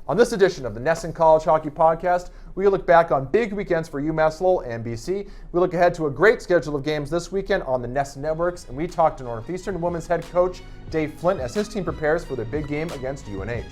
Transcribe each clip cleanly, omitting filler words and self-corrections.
On this edition of the Nessun College Hockey Podcast, we look back on big weekends for UMass Lowell and BC. We look ahead to a great schedule of games this weekend on the Nessun Networks, and we talk to Northeastern women's head coach Dave Flint as his team prepares for their big game against UNH.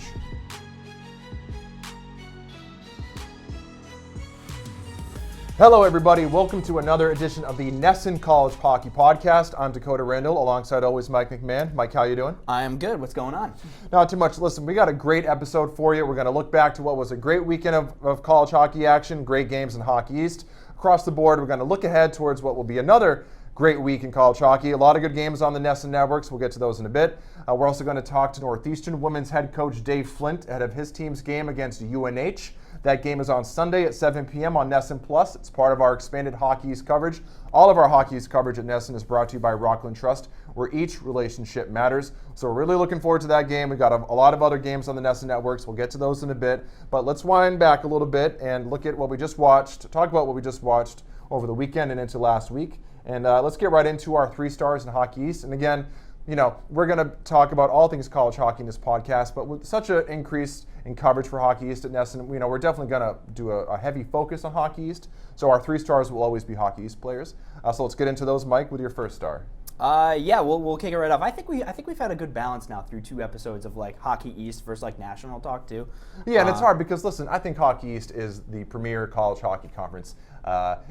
Hello everybody, welcome to another edition of the Nessun College Hockey Podcast. I'm Dakota Randall, alongside always Mike McMahon. Mike, how you doing? I am good. What's going on? Not too much. Listen, we got a great episode for you. We're going to look back to what was a great weekend of college hockey action, great games in Hockey East. Across the board, we're going to look ahead towards what will be another great week in college hockey. A lot of good games on the Nessun Networks. We'll get to those in a bit. We're also going to talk to Northeastern women's head coach Dave Flint ahead of his team's game against UNH. That game is on Sunday at 7 p.m. on Nessun Plus. It's part of our expanded Hockey East coverage. All of our Hockey East coverage at Nessun is brought to you by Rockland Trust, where each relationship matters. So we're really looking forward to that game. We've got a lot of other games on the Nessun Networks. We'll get to those in a bit. But let's wind back a little bit and look at what we just watched, talk about what we just watched over the weekend and into last week. And let's get right into our 3 stars in Hockey East. And again, you know, we're going to talk about all things college hockey in this podcast, but with such an increase in coverage for Hockey East at Nessun, you know, we're definitely going to do a heavy focus on Hockey East. So our 3 stars will always be Hockey East players. So let's get into those, Mike, with your first star. We'll kick it right off. I think we've had a good balance now through 2 episodes of like Hockey East versus like national talk too. Yeah, and it's hard because listen, I think Hockey East is the premier college hockey conference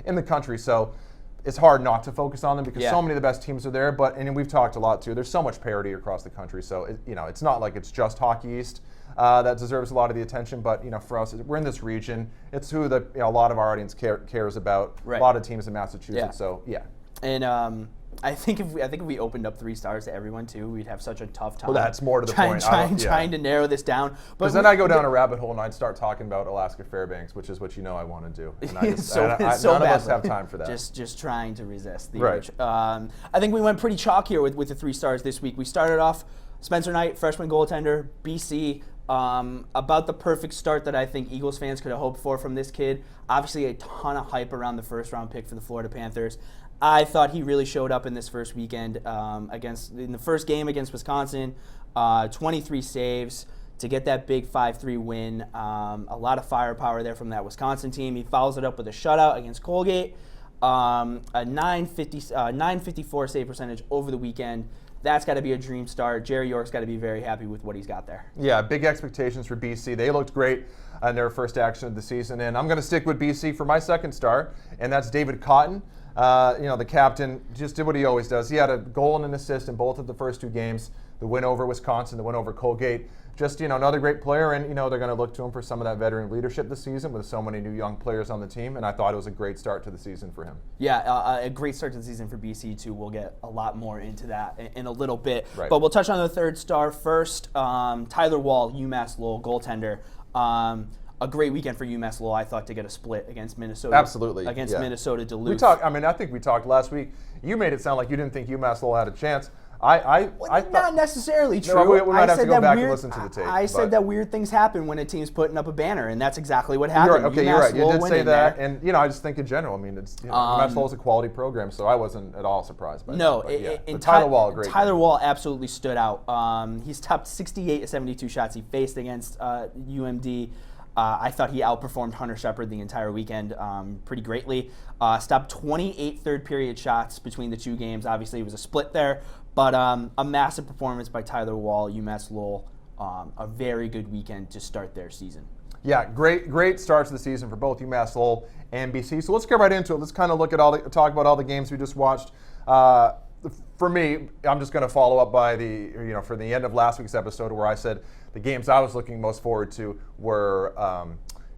in the country. So it's hard not to focus on them because so many of the best teams are there. And we've talked a lot too. There's so much parity across the country. So it's not like it's just Hockey East that deserves a lot of the attention. But for us, we're in this region. It's who a lot of our audience cares about. Right. A lot of teams in Massachusetts. Yeah. So yeah. And I think if we opened up 3 stars to everyone too, we'd have such a tough time. Well, that's more to the point. Trying to narrow this down. Because then I go down a rabbit hole and I'd start talking about Alaska Fairbanks, which is what I want to do. And none of us have time for that. Just trying to resist the urge. I think we went pretty chalk here with the 3 stars this week. We started off Spencer Knight, freshman goaltender, BC. About the perfect start that I think Eagles fans could have hoped for from this kid. Obviously a ton of hype around the first round pick for the Florida Panthers. I thought he really showed up in this first weekend in the first game against Wisconsin. 23 saves to get that big 5-3 win. A lot of firepower there from that Wisconsin team. He follows it up with a shutout against Colgate. A 954 save percentage over the weekend. That's got to be a dream start. Jerry York's got to be very happy with what he's got there. Yeah, big expectations for BC. They looked great in their first action of the season. And I'm going to stick with BC for my second star, and that's David Cotton. The captain just did what he always does. He had a goal and an assist in both of the first 2 games. The win over Wisconsin, the win over Colgate. Just, another great player, and, they're going to look to him for some of that veteran leadership this season with so many new young players on the team, and I thought it was a great start to the season for him. Yeah, a great start to the season for BC, too. We'll get a lot more into that in a little bit. Right. But we'll touch on the 3rd star first. Tyler Wall, UMass Lowell, goaltender. A great weekend for UMass Lowell, I thought, to get a split against Minnesota. Absolutely. Against Minnesota Duluth. I think we talked last week. You made it sound like you didn't think UMass Lowell had a chance. I thought, not necessarily true. No, we might have to go back and listen to the tape. I said that weird things happen when a team's putting up a banner, and that's exactly what happened. You're right. You did say that, and I just think in general. I mean, UMass Lowell's a quality program, so I wasn't at all surprised by that. No, Tyler Wall, great. Tyler Wall absolutely stood out. He's topped 68 of 72 shots he faced against UMD. I thought he outperformed Hunter Shepard the entire weekend pretty greatly. Stopped 28 third-period shots between the 2 games. Obviously, it was a split there, but a massive performance by Tyler Wall, UMass Lowell. A very good weekend to start their season. Yeah, great start to the season for both UMass Lowell and BC. So let's get right into it. Let's kind of talk about all the games we just watched. For me, I'm just going to follow up by for the end of last week's episode where I said the games I was looking most forward to were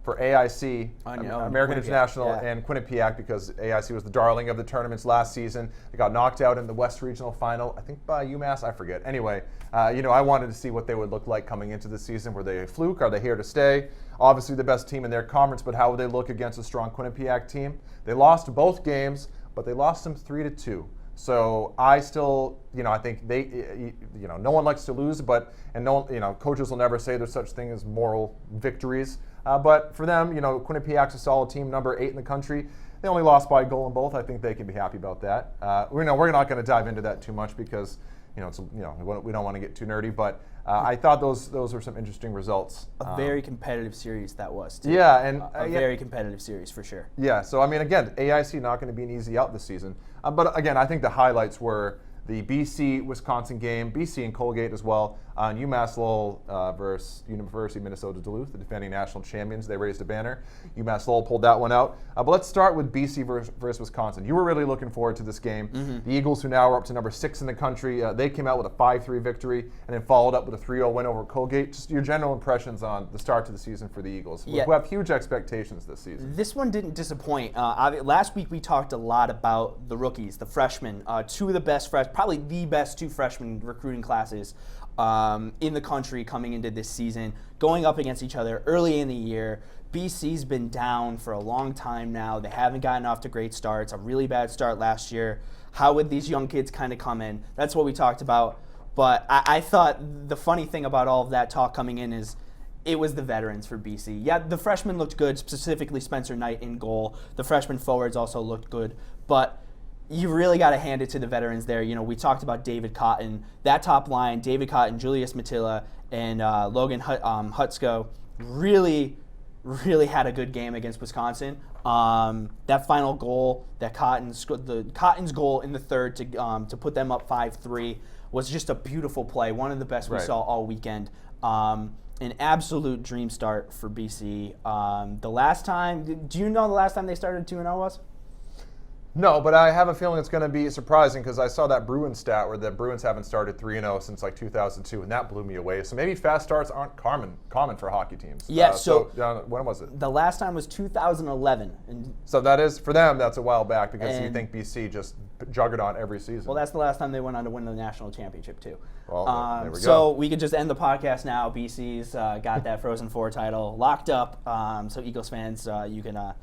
for AIC, American International, and Quinnipiac, because AIC was the darling of the tournaments last season. They got knocked out in the West Regional Final, I think by UMass, I forget. Anyway, I wanted to see what they would look like coming into the season. Were they a fluke? Are they here to stay? Obviously the best team in their conference, but how would they look against a strong Quinnipiac team? They lost both games, but they lost them 3-2. So I still, I think they, no one likes to lose, coaches will never say there's such thing as moral victories. But for them, Quinnipiac's a solid team, number 8 in the country. They only lost by a goal in both. I think they can be happy about that. We're not going to dive into that too much because, we don't want to get too nerdy. But I thought those were some interesting results. A very competitive series that was, too. Yeah, and a very competitive series for sure. Yeah, so I mean, again, AIC not going to be an easy out this season. But again, I think the highlights were the BC-Wisconsin game, BC and Colgate as well, and UMass Lowell versus University of Minnesota Duluth, the defending national champions. They raised a banner. UMass Lowell pulled that one out. But let's start with BC versus Wisconsin. You were really looking forward to this game. The Eagles, who now are up to number 6 in the country, they came out with a 5-3 victory and then followed up with a 3-0 win over Colgate. Just your general impressions on the start to the season for the Eagles, who have huge expectations this season. This one didn't disappoint. Last week we talked a lot about the rookies, the freshmen, two of the best freshmen, probably the best 2 freshman recruiting classes in the country coming into this season, going up against each other early in the year. BC's been down for a long time now. They haven't gotten off to great starts, a really bad start last year. How would these young kids kind of come in? That's what we talked about. But I thought the funny thing about all of that talk coming in is it was the veterans for BC. Yeah, the freshmen looked good, specifically Spencer Knight in goal. The freshman forwards also looked good. But you really got to hand it to the veterans there. You know, we talked about David Cotton. That top line, David Cotton, Julius Matilla, and Logan Hutsko really had a good game against Wisconsin. That final goal, that Cotton's goal in the third to put them up 5-3 was just a beautiful play. One of the best we saw all weekend. An absolute dream start for BC. The last time, do you know the last time they started 2-0 was? No, but I have a feeling it's going to be surprising because I saw that Bruins stat where the Bruins haven't started 3-0 since like 2002, and that blew me away. So maybe fast starts aren't common for hockey teams. Yeah, when was it? The last time was 2011. And so that is, for them, that's a while back because you think BC just juggernaut every season. Well, that's the last time they went on to win the national championship, too. Well, there we go. So we could just end the podcast now. BC's got that Frozen Four title locked up. So Eagles fans, you can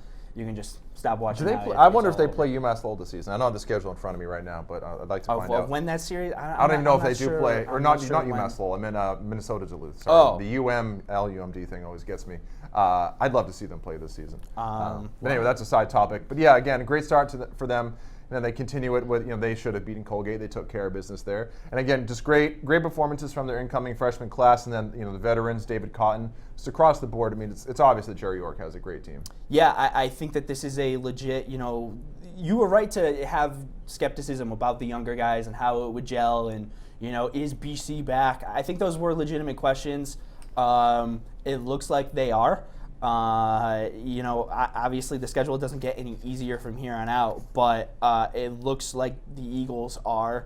just stop watching. I wonder if they play UMass Lowell this season. I don't have the schedule in front of me right now, but I'd like to find out. When that series? I don't even know if they do play, or not UMass Lowell. I meant Minnesota Duluth. Sorry. The LUMD thing always gets me. I'd love to see them play this season. But anyway, that's a side topic. But yeah, again, a great start for them. And then they continue it with, they should have beaten Colgate. They took care of business there. And again, just great performances from their incoming freshman class. And then, the veterans, David Cotton, just across the board. I mean, it's obvious that Jerry York has a great team. Yeah, I think that this is a legit, you were right to have skepticism about the younger guys and how it would gel. And, is BC back? I think those were legitimate questions. It looks like they are. Obviously the schedule doesn't get any easier from here on out, but it looks like the Eagles are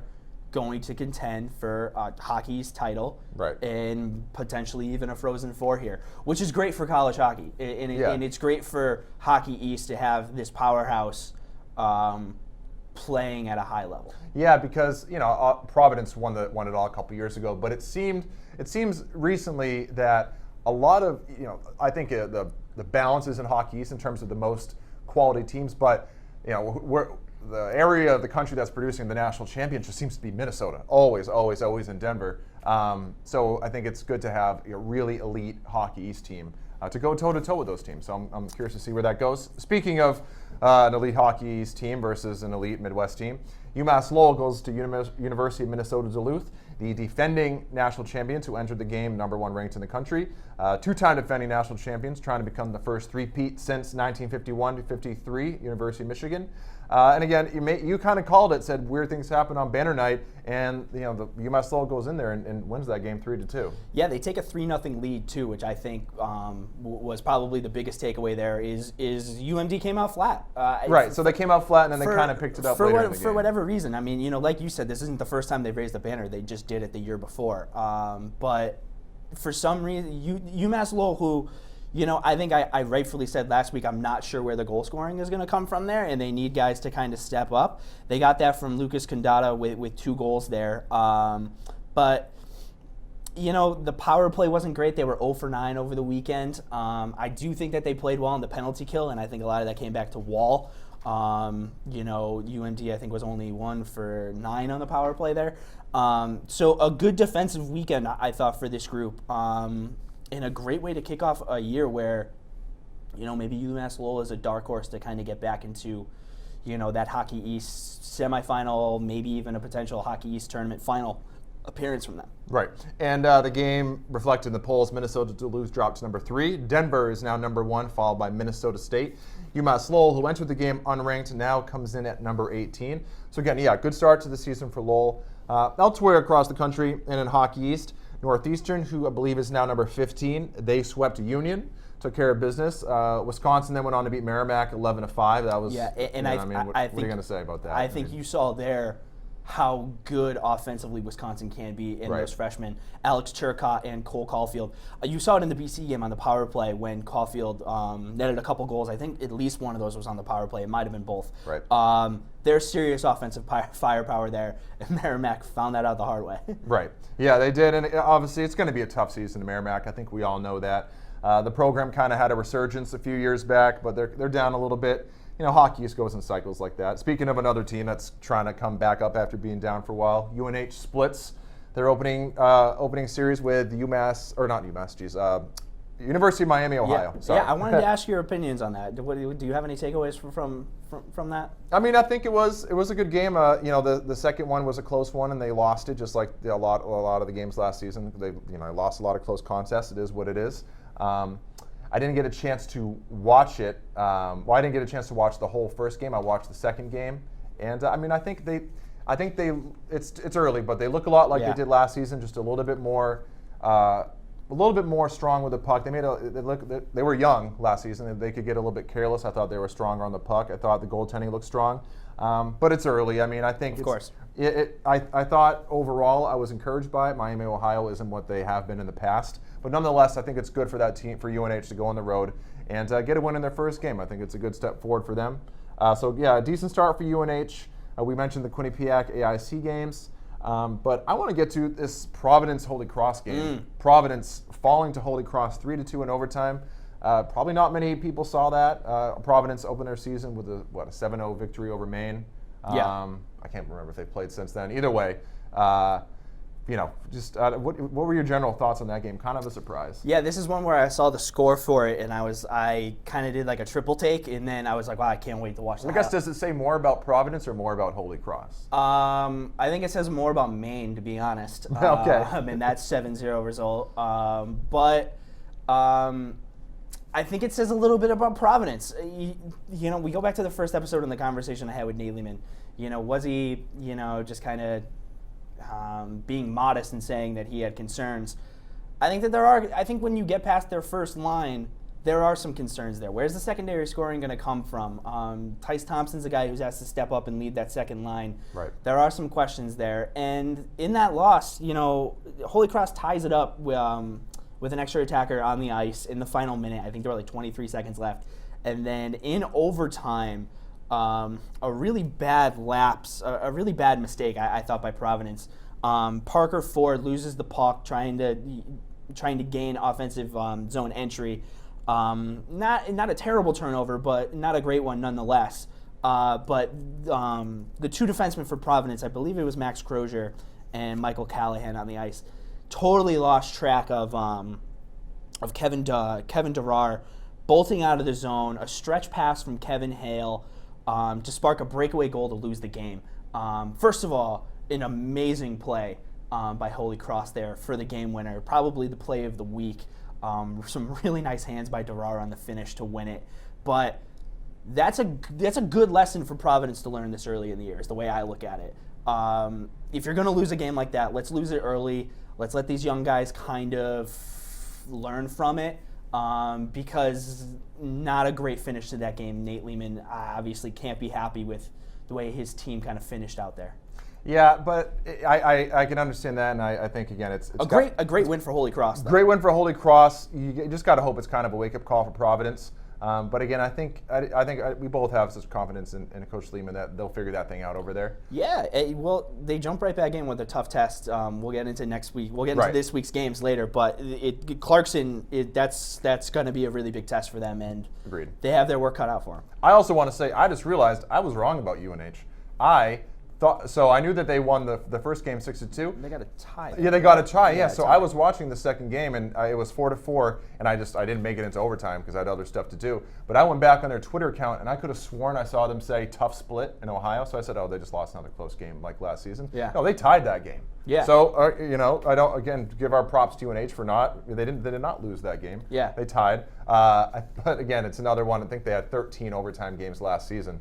going to contend for hockey's title, right, and potentially even a Frozen Four here, which is great for college hockey, and it's great for Hockey East to have this powerhouse playing at a high level. Yeah, because Providence won it all a couple years ago, but it seems recently that a lot of, I think the balance is in Hockey East in terms of the most quality teams, but, the area of the country that's producing the national championship seems to be Minnesota, always in Denver. So I think it's good to have a really elite Hockey East team to go toe-to-toe with those teams. So I'm curious to see where that goes. Speaking of an elite Hockey East team versus an elite Midwest team, UMass Lowell goes to University of Minnesota Duluth, the defending national champions who entered the game number 1 ranked in the country. 2-time defending national champions trying to become the first three-peat since 1951 to 53, University of Michigan. And again, you kind of called it, said weird things happen on banner night, and the UMass Lowell goes in there and wins that game 3-2. Yeah, they take a 3-0 lead too, which I think was probably the biggest takeaway there. Is UMD came out flat. Right, so they came out flat and then they kind of picked it up later in the game. For whatever reason, I mean, like you said, this isn't the first time they've raised the banner. They just did it the year before. But for some reason, UMass Lowell, who, I think I rightfully said last week, I'm not sure where the goal scoring is going to come from there, and they need guys to kind of step up. They got that from Lucas Condata with 2 goals there. But, the power play wasn't great. They were 0 for 9 over the weekend. I do think that they played well on the penalty kill, and I think a lot of that came back to Wall. UMD, I think, was only 1 for 9 on the power play there. So a good defensive weekend, I thought, for this group. And a great way to kick off a year where, maybe UMass Lowell is a dark horse to kind of get back into, that Hockey East semifinal, maybe even a potential Hockey East tournament final appearance from them. Right. And the game reflected in the polls, Minnesota Duluth dropped to number 3. Denver is now number 1, followed by Minnesota State. UMass Lowell, who entered the game unranked, now comes in at number 18. So again, yeah, good start to the season for Lowell. Elsewhere across the country and in Hockey East, Northeastern, who I believe is now number 15, they swept Union, took care of business. Wisconsin then went on to beat Merrimack 11-5. That was, yeah, and what are you going to say about that? I think you saw there how good offensively Wisconsin can be in those freshmen, Alex Turcotte and Cole Caulfield. You saw it in the BC game on the power play when Caulfield netted a couple goals. I think at least one of those was on the power play. It might have been both. Right. There's serious offensive firepower there, and Merrimack found that out the hard way. Right. Yeah, they did, and obviously it's going to be a tough season to Merrimack. I think we all know that. The program kind of had a resurgence a few years back, but they're down a little bit. You know, Hockey East goes in cycles like that. Speaking of another team that's trying to come back up after being down for a while, UNH splits their opening series with University of Miami, Ohio. Yeah, I wanted to ask your opinions on that. Do you have any takeaways from that? I mean, I think it was a good game. The second one was a close one, and they lost it just like a lot of the games last season. They lost a lot of close contests. It is what it is. I didn't get a chance to watch it. I didn't get a chance to watch the whole first game. I watched the second game, and I think it's early, but they look a lot like they did last season, just a little bit more strong with the puck. They were young last season. They could get a little bit careless. I thought they were stronger on the puck. I thought the goaltending looked strong, but it's early. I mean, I think of course. I thought overall I was encouraged by it. Miami, Ohio isn't what they have been in the past. But nonetheless, I think it's good for that team, for UNH, to go on the road and get a win in their first game. I think it's a good step forward for them. A decent start for UNH. We mentioned the Quinnipiac AIC games. But I want to get to this Providence-Holy Cross game. Providence falling to Holy Cross 3-2 in overtime. Probably not many people saw that. Providence opened their season with a 7-0 victory over Maine. I can't remember if they've played since then. Either way, what were your general thoughts on that game? Kind of a surprise. Yeah, this is one where I saw the score for it, and I kind of did like a triple take, and then I was like, wow, I can't wait to watch that. I guess, does it say more about Providence or more about Holy Cross? I think it says more about Maine, to be honest. Okay. And that 7-0 result. But I think it says a little bit about Providence. We go back to the first episode in the conversation I had with Nate Lehman. Was he, just kind of being modest and saying that he had concerns? I think that I think when you get past their first line, there are some concerns there. Where's the secondary scoring going to come from? Tice Thompson's a guy who's asked to step up and lead that second line. Right. There are some questions there. And in that loss, Holy Cross ties it up with an extra attacker on the ice in the final minute. I think there were like 23 seconds left. And then in overtime, a really bad lapse, a really bad mistake, I thought, by Providence. Parker Ford loses the puck trying to gain offensive zone entry. Not a terrible turnover, but not a great one nonetheless. But the two defensemen for Providence, I believe it was Max Crozier and Michael Callahan on the ice, totally lost track of Kevin Durar bolting out of the zone, a stretch pass from Kevin Hale to spark a breakaway goal to lose the game. First of all, an amazing play by Holy Cross there for the game winner, probably the play of the week. Some really nice hands by Durar on the finish to win it. But that's a good lesson for Providence to learn this early in the year, is the way I look at it. If you're going to lose a game like that, let's lose it early. Let's let these young guys kind of learn from it, because not a great finish to that game. Nate Lehman obviously can't be happy with the way his team kind of finished out there. Yeah, but I can understand that, and I think, again, it's a great win for Holy Cross, though. Great win for Holy Cross. You just got to hope it's kind of a wake-up call for Providence. But again, I think we both have such confidence in Coach Lehman that they'll figure that thing out over there. Yeah, well, they jump right back in with a tough test. We'll get into next week. We'll get into this week's games later. But Clarkson, that's going to be a really big test for them, and they have their work cut out for them. I also want to say, I just realized I was wrong about UNH. I So I knew that they won the first game 6-2. They got a tie. Yeah, they got a tie. Yeah. So tie. I was watching the second game, and it was 4-4, and I didn't make it into overtime because I had other stuff to do. But I went back on their Twitter account, and I could have sworn I saw them say tough split in Ohio. So I said, oh, they just lost another close game like last season. Yeah. No, they tied that game. Yeah. So I don't again give our props to UNH for not. They did not lose that game. Yeah. They tied. But again, it's another one. I think they had 13 overtime games last season.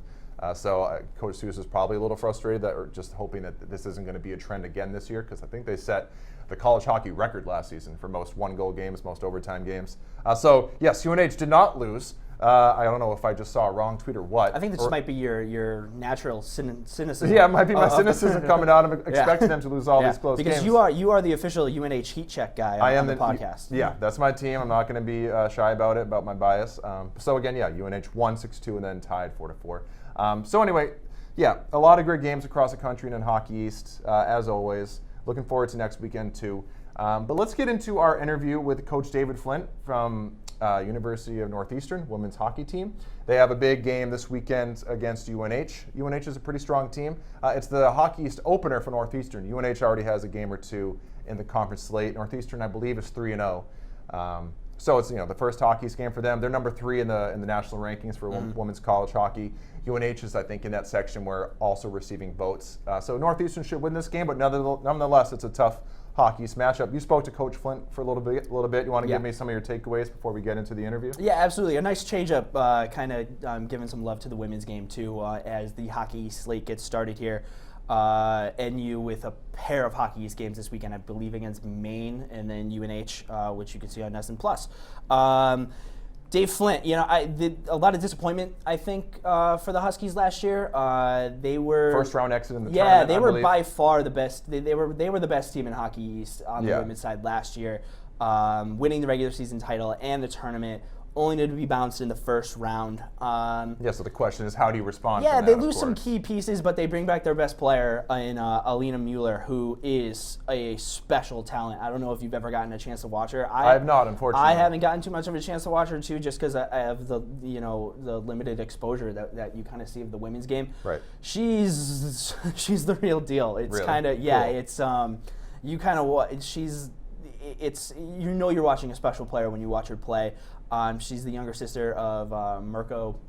So Coach Seuss is probably a little frustrated or just hoping that this isn't going to be a trend again this year, because I think they set the college hockey record last season for most one-goal games, most overtime games. So yes, UNH did not lose. I don't know if I just saw a wrong tweet or what. I think this might be your natural cynicism. Yeah, it might be my cynicism coming out of expecting them to lose all these close games. Because you are the official UNH heat check guy on the podcast. Yeah, that's my team. I'm not going to be shy about my bias. So again, yeah, UNH won 6-2 and then tied 4-4. So anyway, yeah, a lot of great games across the country and in Hockey East, as always. Looking forward to next weekend too. But let's get into our interview with Coach David Flint from University of Northeastern women's hockey team. They have a big game this weekend against UNH. UNH is a pretty strong team. It's the Hockey East opener for Northeastern. UNH already has a game or two in the conference slate. Northeastern, I believe, is 3-0. So it's the first Hockey East game for them. They're number 3 in the national rankings for women's college hockey. UNH is, I think, in that section where also receiving votes. So Northeastern should win this game, but nonetheless, it's a tough Hockey East matchup. You spoke to Coach Flint for a little bit. You want to give me some of your takeaways before we get into the interview? Yeah, absolutely. A nice change-up, kind of giving some love to the women's game, too, as the Hockey East slate gets started here. NU with a pair of Hockey East games this weekend, I believe, against Maine, and then UNH, which you can see on Nessun Plus. Dave Flint, I did a lot of disappointment, I think, for the Huskies last year. They were first round exit in the tournament. Yeah, they were by far the best. They were the best team in Hockey East on the women's side last year, winning the regular season title and the tournament, only to be bounced in the first round. So the question is, how do you respond? Yeah, from they that, lose some key pieces, but they bring back their best player in Alina Mueller, who is a special talent. I don't know if you've ever gotten a chance to watch her. I have not, unfortunately. I haven't gotten too much of a chance to watch her too, just because I have the limited exposure that you kind of see of the women's game. Right. She's the real deal. It's really? kind of it's you kind of you're watching a special player when you watch her play. She's the younger sister of Mirko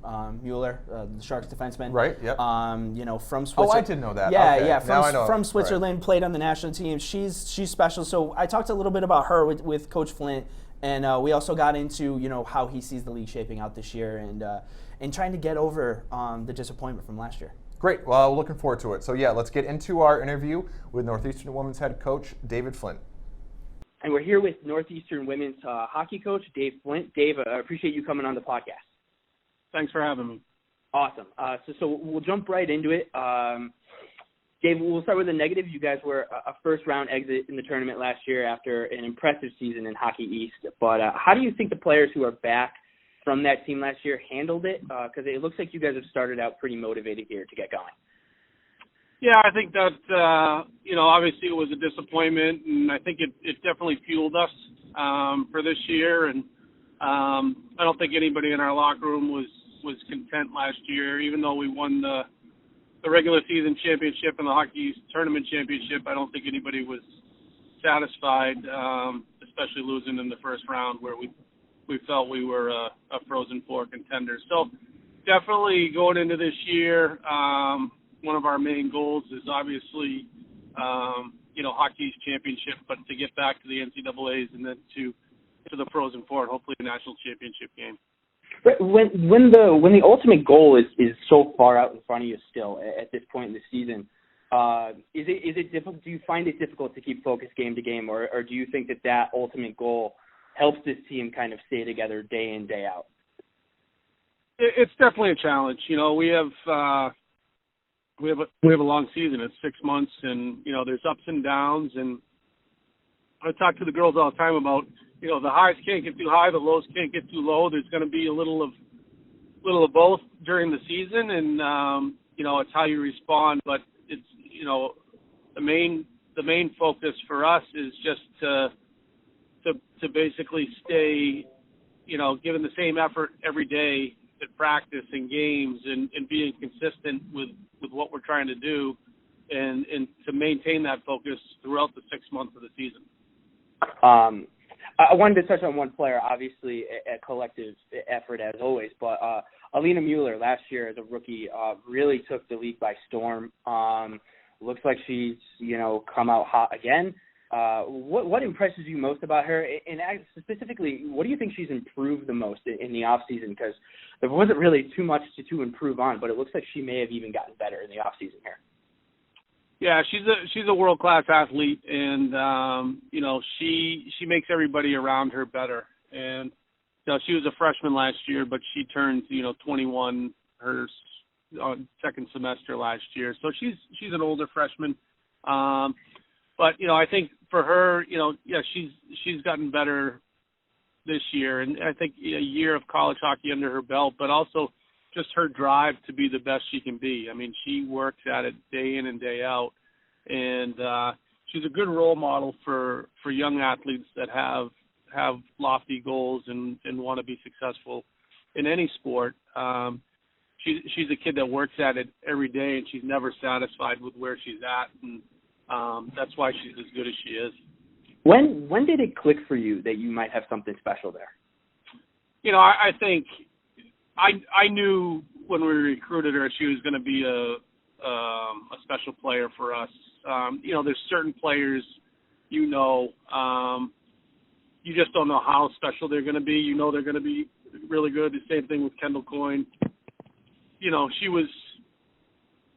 Mueller, the Sharks defenseman. Right. Yep. From Switzerland. Oh, I didn't know that. Yeah, okay. yeah. From Switzerland, played on the national team. She's special. So I talked a little bit about her with Coach Flint, and we also got into how he sees the league shaping out this year, and trying to get over the disappointment from last year. Great. Well, looking forward to it. So yeah, let's get into our interview with Northeastern women's head coach David Flint. And we're here with Northeastern women's hockey coach, Dave Flint. Dave, I appreciate you coming on the podcast. Thanks for having me. Awesome. So we'll jump right into it. Dave, we'll start with the negative. You guys were a first-round exit in the tournament last year after an impressive season in Hockey East. But how do you think the players who are back from that team last year handled it? Because it looks like you guys have started out pretty motivated here to get going. Yeah, I think that, obviously it was a disappointment, and I think it definitely fueled us for this year. And I don't think anybody in our locker room was content last year, even though we won the regular season championship and the Hockey East tournament championship. I don't think anybody was satisfied, especially losing in the first round where we felt we were a Frozen Four contender. So definitely going into this year, one of our main goals is obviously, Hockey East championship, but to get back to the NCAAs and then to the Frozen Four, hopefully a national championship game. But when the ultimate goal is so far out in front of you still at this point in the season, is it difficult? Do you find it difficult to keep focus game to game, or do you think that ultimate goal helps this team kind of stay together day in, day out? It's definitely a challenge. We have a long season. It's 6 months, and there's ups and downs. And I talk to the girls all the time about the highs can't get too high, the lows can't get too low. There's going to be a little of both during the season, and it's how you respond. But it's the main focus for us is just to basically stay giving the same effort every day at practice and games, and being consistent with what we're trying to do, and to maintain that focus throughout the 6 months of the season. I wanted to touch on one player, obviously a collective effort as always, but Alina Mueller last year as a rookie really took the league by storm. Looks like she's, come out hot again. What impresses you most about her? And specifically, what do you think she's improved the most in the offseason? Because there wasn't really too much to improve on, but it looks like she may have even gotten better in the offseason here. Yeah, she's a world-class athlete, and she makes everybody around her better. And she was a freshman last year, but she turned 21 her second semester last year. So she's an older freshman. But I think for her, she's gotten better this year, and I think a year of college hockey under her belt, but also just her drive to be the best she can be. I mean, she works at it day in and day out, and she's a good role model for young athletes that have lofty goals and want to be successful in any sport. She's a kid that works at it every day, and she's never satisfied with where she's at, and that's why she's as good as she is. When did it click for you that you might have something special there? I think I knew when we recruited her she was going to be a special player for us. There's certain players, you just don't know how special they're going to be. They're going to be really good. The same thing with Kendall Coyne. She was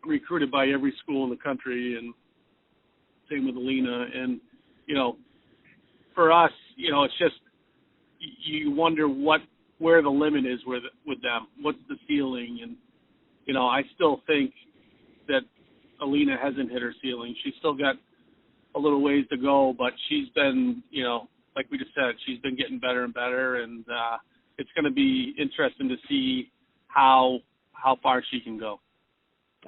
recruited by every school in the country, and same with Alina. And, for us, it's just you wonder where the limit is with them. What's the ceiling? And, I still think that Alina hasn't hit her ceiling. She's still got a little ways to go, but she's been, like we just said, she's been getting better and better, and it's going to be interesting to see how far she can go.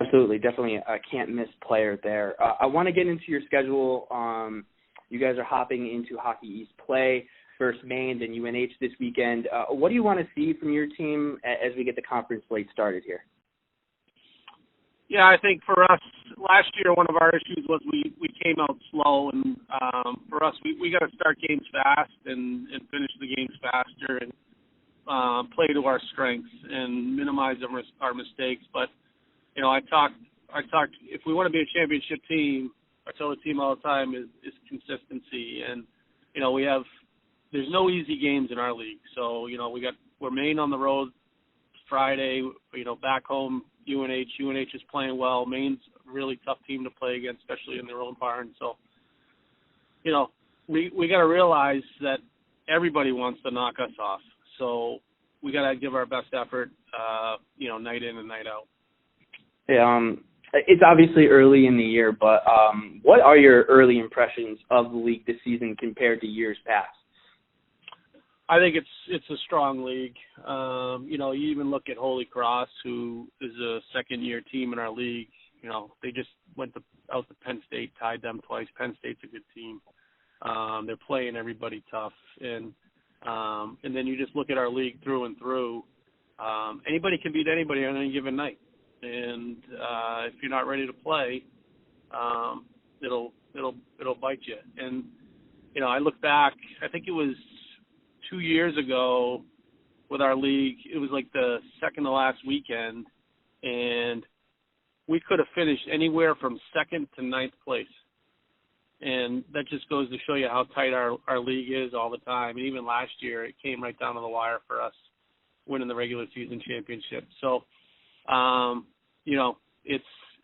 Absolutely, definitely a can't-miss player there. I want to get into your schedule. You guys are hopping into Hockey East play, first Maine, then UNH this weekend. What do you want to see from your team as we get the conference slate started here? Yeah, I think for us, last year one of our issues was we came out slow, and for us, we got to start games fast and finish the games faster and play to our strengths and minimize our mistakes. But I talked. If we want to be a championship team, I tell the team all the time is consistency, and there's no easy games in our league. So we're Maine on the road Friday. Back home UNH. UNH is playing well. Maine's a really tough team to play against, especially in their own barn. So we got to realize that everybody wants to knock us off. So we got to give our best effort, night in and night out. It's obviously early in the year, but what are your early impressions of the league this season compared to years past? I think it's a strong league. You even look at Holy Cross, who is a second-year team in our league. They just went out to Penn State, tied them twice. Penn State's a good team. They're playing everybody tough, and then you just look at our league through and through. Anybody can beat anybody on any given night. And if you're not ready to play, it'll bite you. And I look back. I think it was 2 years ago with our league. It was like the second to last weekend, and we could have finished anywhere from second to ninth place. And that just goes to show you how tight our league is all the time. And even last year, it came right down to the wire for us, winning the regular season championship. So.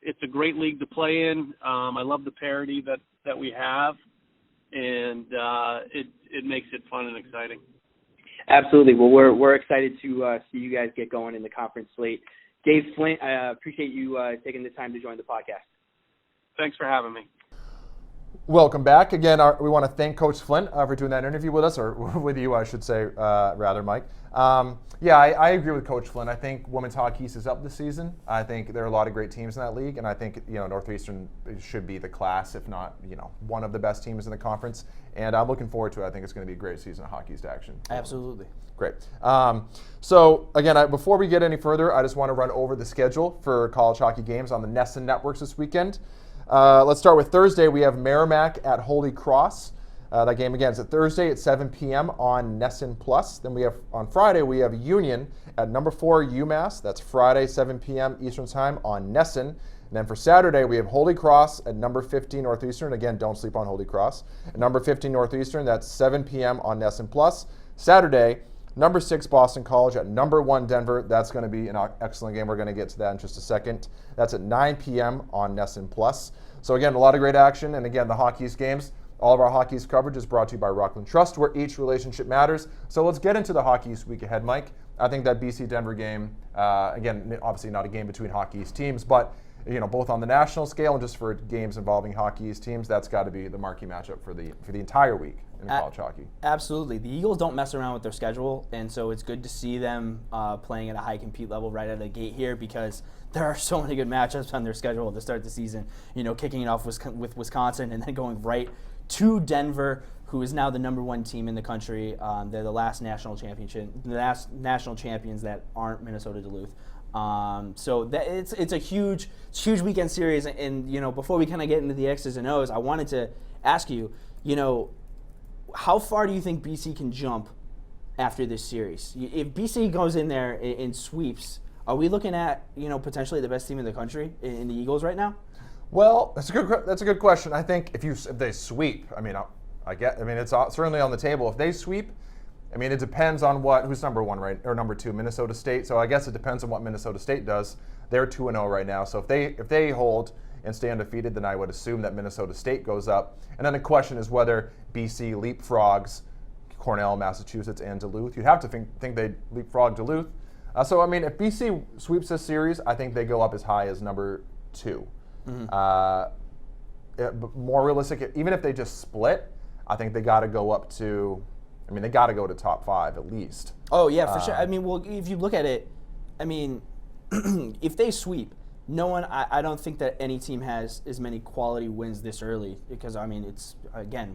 It's a great league to play in. I love the parity that we have, and it makes it fun and exciting. Absolutely. Well, we're excited to see you guys get going in the conference slate. Dave Flint, I appreciate you taking the time to join the podcast. Thanks for having me. Welcome back. Again, we want to thank Coach Flint for doing that interview with us, or with you, I should say, rather, Mike. I agree with Coach Flint. I think Women's Hockey East is up this season. I think there are a lot of great teams in that league, and I think Northeastern should be the class, if not one of the best teams in the conference. And I'm looking forward to it. I think it's going to be a great season of Hockey East action. Absolutely. Great. So again, before we get any further, I just want to run over the schedule for college hockey games on the Nessun networks this weekend. Let's start with Thursday. We have Merrimack at Holy Cross. That game again is at Thursday at 7 p.m. on Nessun Plus. Then we have on Friday we have Union at number 4 UMass. That's Friday 7 p.m. Eastern Time on Nessun. And then for Saturday we have Holy Cross at number 15 Northeastern. Again, don't sleep on Holy Cross. At number 15 Northeastern, that's 7 p.m. on Nessun Plus. Saturday, number 6 Boston College at number 1 Denver. That's going to be an excellent game. We're going to get to that in just a second. That's at 9 p.m. on Nessun Plus. So again, a lot of great action. And again, the Hockey East games. All of our Hockey East coverage is brought to you by Rockland Trust, where each relationship matters. So let's get into the Hockey East week ahead, Mike. I think that BC-Denver game, again, obviously not a game between Hockey East teams, but both on the national scale and just for games involving Hockey East teams, that's got to be the marquee matchup for the entire week in college hockey. Absolutely. The Eagles don't mess around with their schedule, and so it's good to see them playing at a high compete level right out of the gate here, because there are so many good matchups on their schedule to start the season. Kicking it off with Wisconsin and then going right to Denver, who is now the number 1 team in the country. They're the last national champions that aren't Minnesota Duluth. So it's a huge weekend series. And before we kind of get into the X's and O's, I wanted to ask you, how far do you think BC can jump after this series? If BC goes in there and sweeps, are we looking at potentially the best team in the country in the Eagles right now? Well, that's a good question. I think if they sweep, it's certainly on the table. If they sweep, it depends on who's number 1, right, or number 2, Minnesota State. So I guess it depends on what Minnesota State does. They're 2-0 right now. So if they hold and stay undefeated, then I would assume that Minnesota State goes up. And then the question is whether BC leapfrogs Cornell, Massachusetts, and Duluth. You'd have to think they'd leapfrog Duluth. So if BC sweeps this series, I think they go up as high as number 2. Mm-hmm. More realistic, even if they just split, I think they got to go up to. They got to go to top 5 at least. Oh yeah, for sure. If you look at it, if they sweep, I don't think that any team has as many quality wins this early, because it's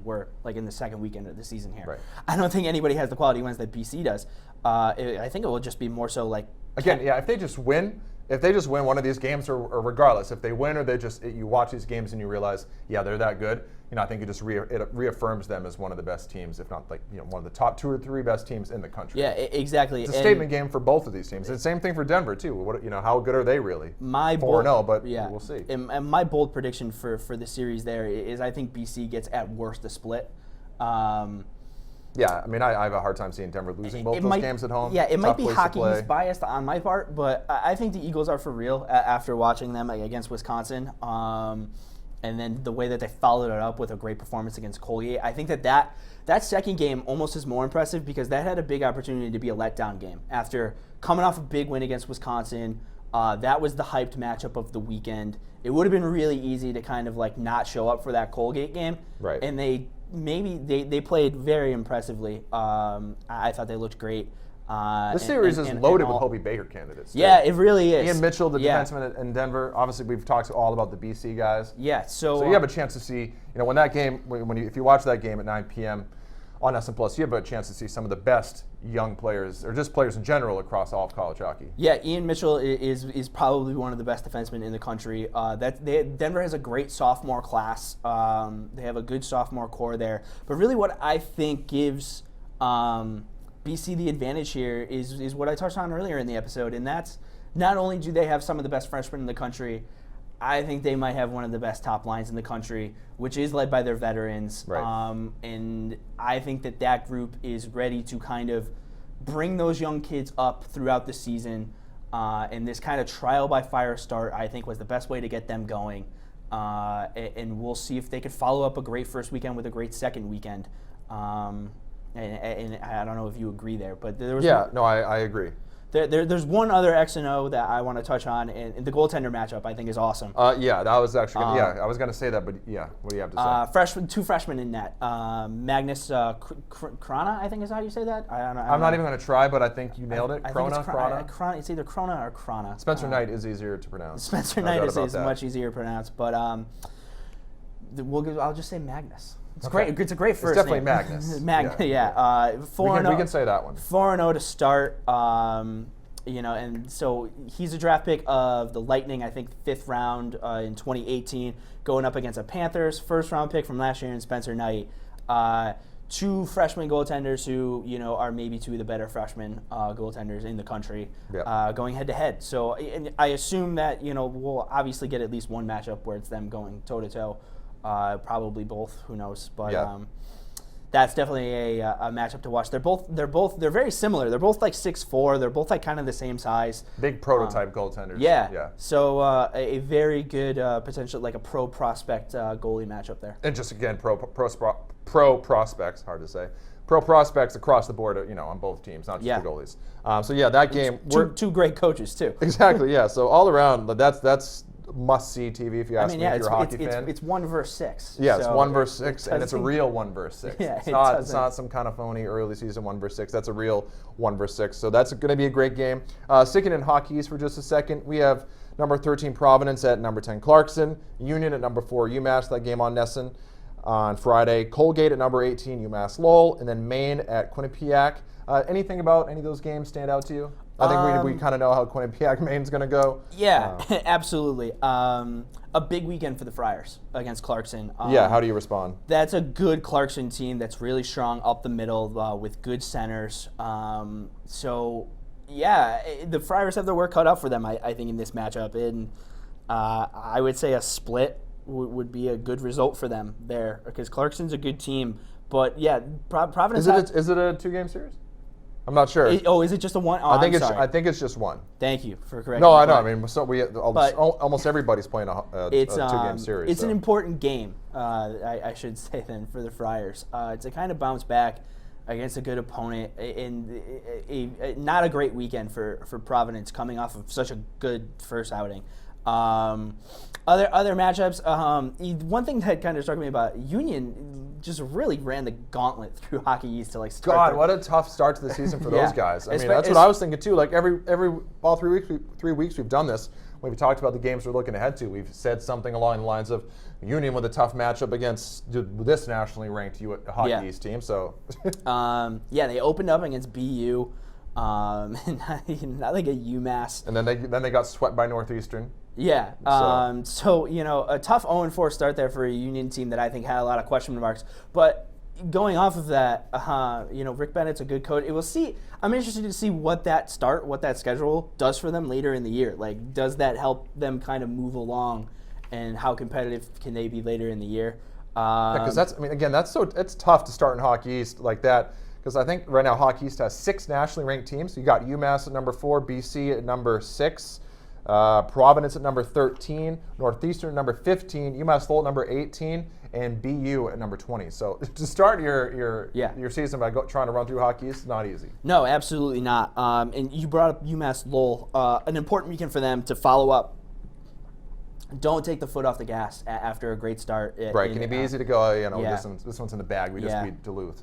we're like in the second weekend of the season here. Right. I don't think anybody has the quality wins that BC does. I think it will just be more so like if they just win. If they just win one of these games, or regardless, if they win or you watch these games and you realize, they're that good, I think it reaffirms them as one of the best teams, if not one of the top 2 or 3 best teams in the country. Yeah, exactly. It's a statement game for both of these teams. It's the same thing for Denver too. How good are they really? 4-0, but we'll see. And my bold prediction for the series there is I think BC gets at worst a split. Yeah, I have a hard time seeing Denver losing both those games at home. Yeah, it might be Hockey East biased on my part, but I think the Eagles are for real after watching them against Wisconsin. And then the way that they followed it up with a great performance against Colgate. I think that second game almost is more impressive, because that had a big opportunity to be a letdown game. After coming off a big win against Wisconsin, that was the hyped matchup of the weekend. It would have been really easy to kind of not show up for that Colgate game. Right. And they played very impressively. I thought they looked great. This series is loaded with Hobie Baker candidates. Yeah, it really is. Ian Mitchell, the defenseman in Denver. Obviously, we've talked all about the BC guys. Yeah, so you have a chance to see, when that game, if you watch that game at 9 p.m. on SN Plus, you have a chance to see some of the best young players, or just players in general, across all of college hockey. Yeah, Ian Mitchell is probably one of the best defensemen in the country. Denver has a great sophomore class. They have a good sophomore core there. But really, what I think gives BC the advantage here is what I touched on earlier in the episode, and that's not only do they have some of the best freshmen in the country, I think they might have one of the best top lines in the country, which is led by their veterans. Right. And I think that group is ready to kind of bring those young kids up throughout the season. And this kind of trial by fire start, I think, was the best way to get them going. And we'll see if they could follow up a great first weekend with a great second weekend. And I don't know if you agree there, but there was I agree. There's one other X and O that I want to touch on, and the goaltender matchup I think is awesome. That was actually I was going to say that, but what do you have to say? Two freshmen in net. Magnus Krona, I think is how you say that. I'm not even going to try, but I think you nailed it. Krona. It's either Krona or Krona. Spencer Knight is easier to pronounce. Spencer Knight is much easier to pronounce, but I'll just say Magnus. It's great. It's a great first name. It's definitely Magnus. Magnus. Yeah. 4-0. We can say that one. 4-0 to start. And so he's a draft pick of the Lightning, I think 5th round in 2018, going up against a Panthers 1st round pick from last year in Spencer Knight. 2 freshman goaltenders who, are maybe 2 of the better freshman goaltenders in the country, going head to head. So and I assume that, we'll obviously get at least one matchup where it's them going toe to toe, probably both, who knows. But that's definitely a matchup to watch. They're very similar. They're both like 6'4". They're both like kind of the same size. Big prototype goaltenders. Yeah. So a very good potential, like a pro prospect goalie matchup there. And just again, pro prospects, hard to say. Pro prospects across the board, on both teams, not just the goalies. That game. Two great coaches too. Exactly. Yeah. So all around, that's must-see TV if you ask me if you're a hockey fan. It's 1 versus 6. Yeah, it's 1 versus 6, and it's a real 1 versus 6. Yeah, it's not some kind of phony early season 1 versus 6. That's a real 1 versus 6. So that's going to be a great game. Sticking in Hockey East for just a second, we have number 13 Providence at number 10 Clarkson, Union at number 4 UMass. That game on Nessun on Friday. Colgate at number 18 UMass Lowell, and then Maine at Quinnipiac. Anything about any of those games stand out to you? I think we kind of know how Quinnipiac Maine's going to go. Yeah, absolutely. A big weekend for the Friars against Clarkson. How do you respond? That's a good Clarkson team that's really strong up the middle with good centers. The Friars have their work cut out for them, I think, in this matchup. And I would say a split would be a good result for them there because Clarkson's a good team. But, Providence... Is it a 2-game series? I'm not sure. Is it just a 1? Oh, I think it's just 1. Thank you for correcting. No, I know. I mean, almost everybody's playing a 2-game series. It's an important game, I should say then, for the Friars. To kind of bounce back against a good opponent in not a great weekend for Providence coming off of such a good first outing. Other matchups. One thing that kind of struck me about Union just really ran the gauntlet through Hockey East to start. God, what a tough start to the season for those guys. I mean, that's what I was thinking too. Like all 3 weeks we've done this. We've talked about the games we're looking ahead to. We've said something along the lines of Union with a tough matchup against this nationally ranked Hockey East team. So, they opened up against BU. Not like a UMass. And then they got swept by Northeastern. Yeah. A tough 0-4 start there for a Union team that I think had a lot of question marks. But going off of that, Rick Bennett's a good coach. I'm interested to see what that schedule does for them later in the year. Like, does that help them kind of move along, and how competitive can they be later in the year? Because it's tough to start in Hockey East like that. Because I think right now Hockey East has 6 nationally ranked teams. You got UMass at number 4, BC at number 6, Providence at number 13, Northeastern at number 15, UMass Lowell at number 18, and BU at number 20. So to start your season by trying to run through Hockey East is not easy. No, absolutely not. And you brought up UMass Lowell, an important weekend for them to follow up. Don't take the foot off the gas after a great start. Right? Can it be easy to go? This one's in the bag. We just beat Duluth.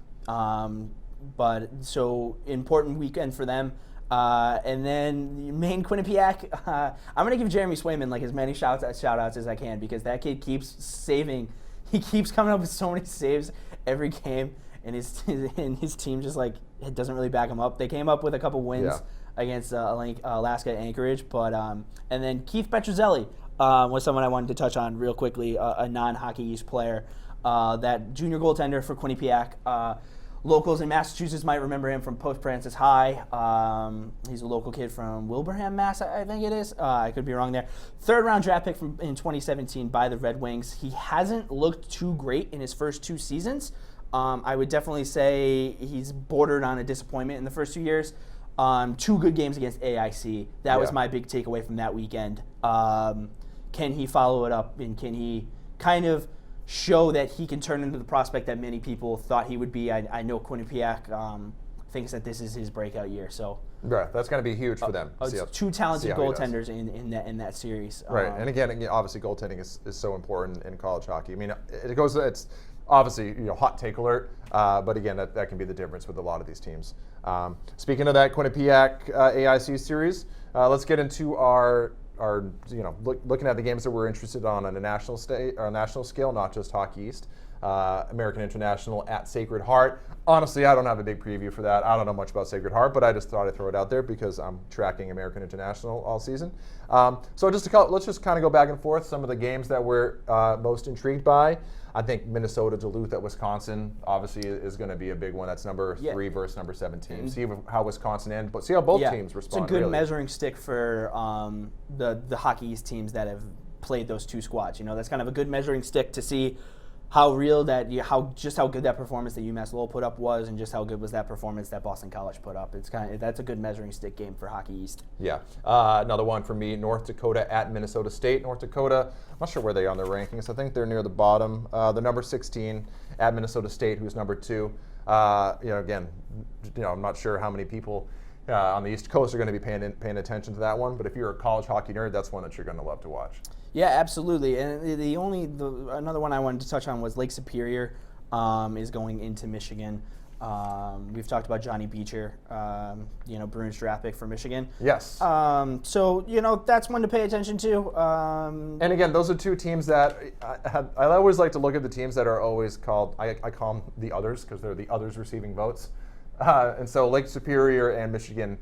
But so important weekend for them. And then Maine Quinnipiac. I'm going to give Jeremy Swayman as many shout outs as I can because that kid keeps saving. He keeps coming up with so many saves every game, and his team just it doesn't really back him up. They came up with a couple wins against Alaska at Anchorage, but and then Keith Petrocelli was someone I wanted to touch on real quickly, a non-Hockey East player, that junior goaltender for Quinnipiac. Locals in Massachusetts might remember him from Post Francis High. He's a local kid from Wilbraham, Mass. I think it is. I could be wrong there. 3rd round draft pick in 2017 by the Red Wings. He hasn't looked too great in his first 2 seasons. I would definitely say he's bordered on a disappointment in the first 2 years. 2 good games against AIC. That was my big takeaway from that weekend. Can he follow it up, and can he kind of show that he can turn into the prospect that many people thought he would be? I know Quinnipiac thinks that this is his breakout year. So that's going to be huge for them. 2 talented goaltenders in that series. Right, and again, obviously goaltending is so important in college hockey. I mean, it's obviously hot take alert, but again, that can be the difference with a lot of these teams. Speaking of that Quinnipiac AIC series, let's get into our looking at the games that we're interested on a national scale, not just Hockey East. American International at Sacred Heart. Honestly, I don't have a big preview for that. I don't know much about Sacred Heart, but I just thought I'd throw it out there because I'm tracking American International all season. So let's just kind of go back and forth. Some of the games that we're most intrigued by. I think Minnesota Duluth at Wisconsin obviously is going to be a big one. That's number 3 versus number 17. See how Wisconsin ends, but see how both teams respond. It's a good measuring stick for the Hockey East teams that have played those two squads. That's kind of a good measuring stick to see how real how good that performance that UMass Lowell put up was, and just how good was that performance that Boston College put up. That's a good measuring stick game for Hockey East. Yeah. Another one for me, North Dakota at Minnesota State. North Dakota, I'm not sure where they are on their rankings. I think they're near the bottom. The number 16 at Minnesota State, who's number 2. Again, I'm not sure how many people on the East Coast are going to be paying attention to that one, but if you're a college hockey nerd, that's one that you're going to love to watch. Yeah, absolutely. And another one I wanted to touch on was Lake Superior is going into Michigan. We've talked about Johnny Beecher, Bruins draft pick for Michigan. Yes. So that's one to pay attention to. And again, those are two teams that I always like to look at the teams that are always called. I call them the others because they're the others receiving votes. And so Lake Superior and Michigan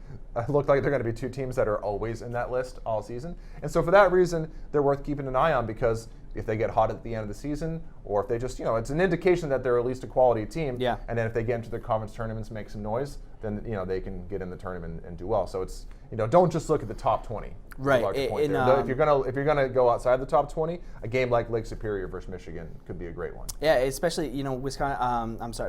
look like they're going to be two teams that are always in that list all season. And so for that reason, they're worth keeping an eye on, because if they get hot at the end of the season, or if they just, it's an indication that they're at least a quality team. Yeah. And then if they get into their conference tournaments, make some noise, then, they can get in the tournament and do well. So it's, don't just look at the top 20. Right. If you're gonna go outside the top 20, a game like Lake Superior versus Michigan could be a great one. Yeah, especially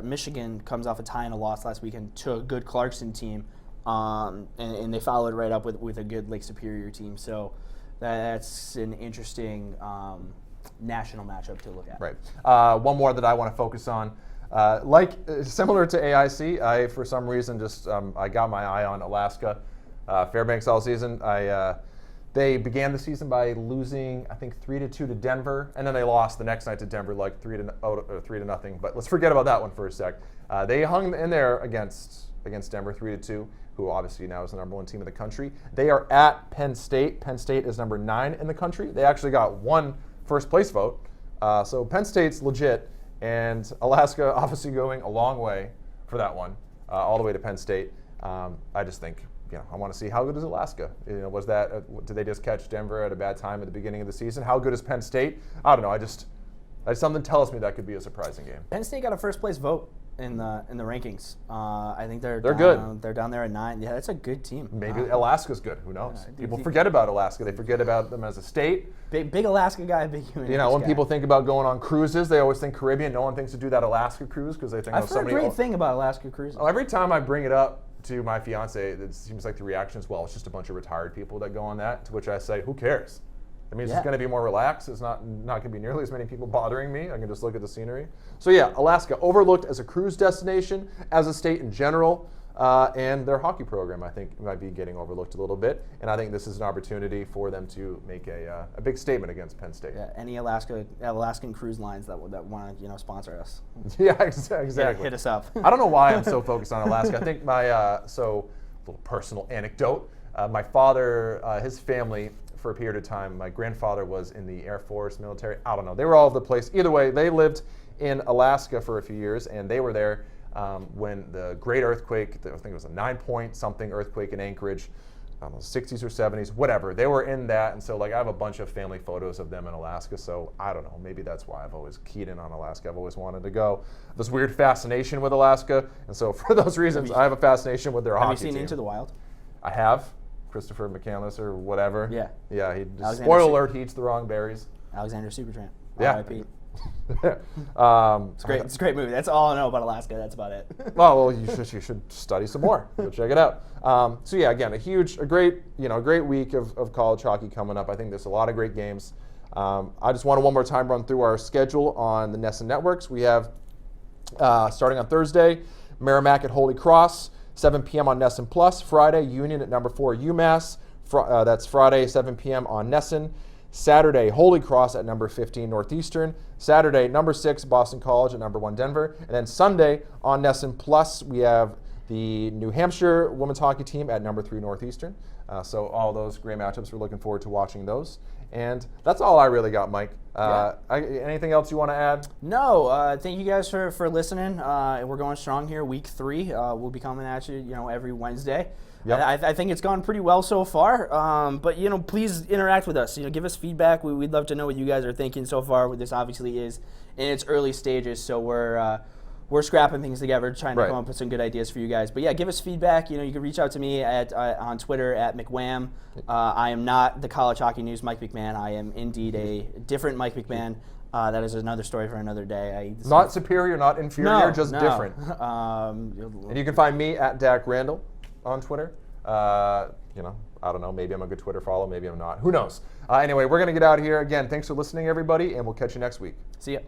Michigan comes off a tie and a loss last weekend to a good Clarkson team, and they followed right up with a good Lake Superior team. So that's an interesting national matchup to look at. Right. One more that I want to focus on. Similar to AIC, I for some reason just I got my eye on Alaska. Fairbanks all season. They began the season by losing, I think, 3-2 to Denver, and then they lost the next night to Denver, like 3-0. But let's forget about that one for a sec. They hung in there against Denver, 3-2, who obviously now is the number 1 team in the country. They are at Penn State. Penn State is number 9 in the country. They actually got 1 first place vote. So Penn State's legit, and Alaska obviously going a long way for that one, all the way to Penn State. I just think, I want to see how good is Alaska. Did they just catch Denver at a bad time at the beginning of the season? How good is Penn State? I don't know. Something tells me that could be a surprising game. Penn State got a first place vote in the rankings. I think they're good. They're down there at 9. Yeah, that's a good team. Maybe Alaska's good. Who knows? People forget about Alaska. They forget about them as a state. Big Alaska guy, big UMass when guy. people think about going on cruises, they always think Caribbean. No one thinks to do that Alaska cruise because they think I've heard a great thing about Alaska cruises. Every time I bring it up to my fiance, it seems like the reaction is, well, it's just a bunch of retired people that go on that. To which I say, who cares? It means it's going to be more relaxed. It's not going to be nearly as many people bothering me. I can just look at the scenery. So yeah, Alaska, overlooked as a cruise destination, as a state in general, and their hockey program, I think, might be getting overlooked a little bit. And I think this is an opportunity for them to make a big statement against Penn State. Yeah, any Alaskan cruise lines that want to sponsor us. Yeah, exactly. Hit us up. I don't know why I'm so focused on Alaska. I think my little personal anecdote. My father, his family, for a period of time, my grandfather was in the Air Force, military. I don't know. They were all over the place. Either way, they lived in Alaska for a few years, and they were there when the great earthquake, I think it was a 9-point something earthquake in Anchorage, I don't know, 60s or 70s, whatever. They were in that, and so I have a bunch of family photos of them in Alaska, so I don't know. Maybe that's why I've always keyed in on Alaska. I've always wanted to go. This weird fascination with Alaska, and so for those reasons, I have a fascination with their hockey team. Have you seen Into the Wild? I have. Christopher McCandless or whatever. Yeah. Yeah. Spoiler alert: he eats the wrong berries. Alexander Supertramp. Yeah. R.I.P. It's great. It's a great movie. That's all I know about Alaska. That's about it. Well, you should study some more. Go check it out. So yeah, again, a great week of college hockey coming up. I think there's a lot of great games. I just want to one more time run through our schedule on the Nessun networks. We have starting on Thursday, Merrimack at Holy Cross. 7 p.m. on Nessun Plus. Friday, Union at number 4 UMass. That's Friday, 7 p.m. on Nessun. Saturday, Holy Cross at number 15 Northeastern. Saturday, number 6 Boston College at number 1 Denver. And then Sunday on Nessun Plus, we have the New Hampshire women's hockey team at number 3 Northeastern. So all those great matchups, we're looking forward to watching those. And that's all I really got, Mike. Anything else you want to add? No, thank you guys for listening. We're going strong here, week 3. We'll be coming at you, every Wednesday. Yep. I think it's gone pretty well so far. But please interact with us. Give us feedback. We'd love to know what you guys are thinking so far. This obviously is in its early stages, so we're scrapping things together, trying to come up with some good ideas for you guys. But yeah, give us feedback. You can reach out to me on Twitter at McWham. I am not the College Hockey News Mike McMahon. I am indeed a different Mike McMahon. That is another story for another day. Not superior, not inferior, just different. And you can find me at Dak Randall on Twitter. I don't know. Maybe I'm a good Twitter follow. Maybe I'm not. Who knows? Anyway, we're going to get out of here. Again, thanks for listening, everybody, and we'll catch you next week. See ya.